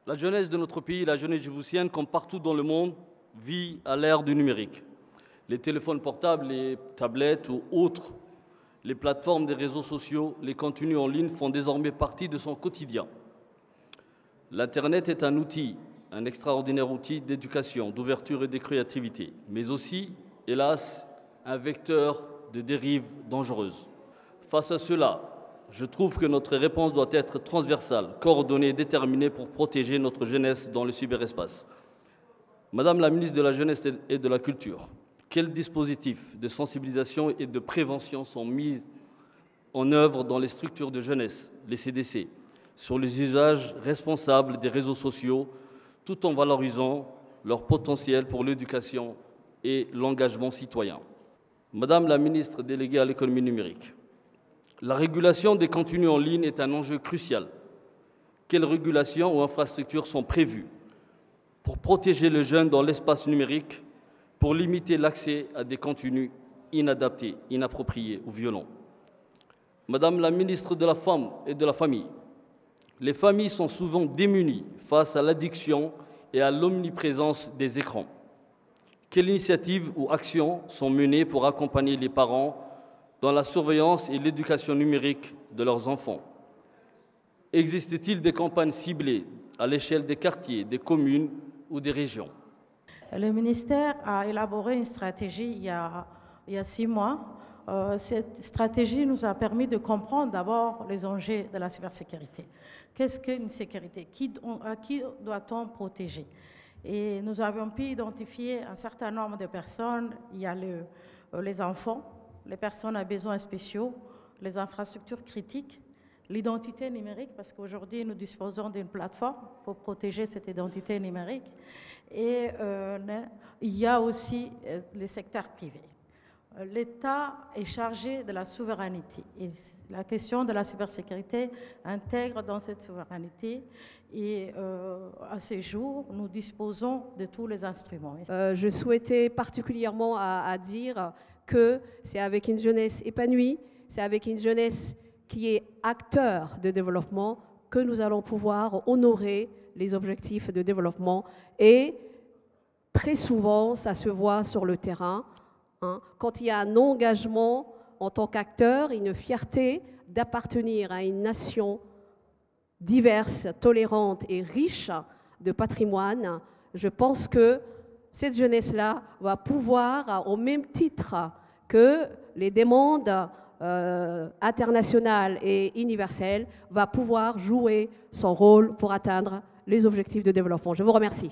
La jeunesse de notre pays, la jeunesse djiboutienne, comme partout dans le monde, vit à l'ère du numérique. Les téléphones portables, les tablettes ou autres, les plateformes des réseaux sociaux, les contenus en ligne font désormais partie de son quotidien. L'Internet est un outil, un extraordinaire outil d'éducation, d'ouverture et de créativité, mais aussi, hélas, un vecteur de dérives dangereuses. Face à cela, je trouve que notre réponse doit être transversale, coordonnée et déterminée pour protéger notre jeunesse dans le cyberespace. Madame la ministre de la Jeunesse et de la Culture, quels dispositifs de sensibilisation et de prévention sont mis en œuvre dans les structures de jeunesse, les CDC, sur les usages responsables des réseaux sociaux, tout en valorisant leur potentiel pour l'éducation et l'engagement citoyen? Madame la ministre déléguée à l'économie numérique, la régulation des contenus en ligne est un enjeu crucial. Quelles régulations ou infrastructures sont prévues pour protéger les jeunes dans l'espace numérique, pour limiter l'accès à des contenus inadaptés, inappropriés ou violents? Madame la ministre de la Femme et de la Famille, les familles sont souvent démunies face à l'addiction et à l'omniprésence des écrans. Quelles initiatives ou actions sont menées pour accompagner les parents dans la surveillance et l'éducation numérique de leurs enfants? Existe-t-il des campagnes ciblées à l'échelle des quartiers, des communes ou des régions? Le ministère a élaboré une stratégie il y a 6 mois. Cette stratégie nous a permis de comprendre d'abord les enjeux de la cybersécurité. Qu'est-ce qu'une sécurité? À qui doit-on protéger? Et nous avons pu identifier un certain nombre de personnes. Il y a les enfants, les personnes à besoins spéciaux, les infrastructures critiques, l'identité numérique, parce qu'aujourd'hui nous disposons d'une plateforme pour protéger cette identité numérique. Et il y a aussi les secteurs privés. L'État est chargé de la souveraineté et la question de la cybersécurité intègre dans cette souveraineté et à ce jour, nous disposons de tous les instruments. Je souhaitais particulièrement à dire que c'est avec une jeunesse épanouie, c'est avec une jeunesse qui est acteur de développement que nous allons pouvoir honorer les objectifs de développement. Et très souvent, ça se voit sur le terrain. Quand il y a un engagement en tant qu'acteur, une fierté d'appartenir à une nation diverse, tolérante et riche de patrimoine, je pense que cette jeunesse-là va pouvoir, au même titre que les demandes internationales et universelles, va pouvoir jouer son rôle pour atteindre les objectifs de développement. Je vous remercie.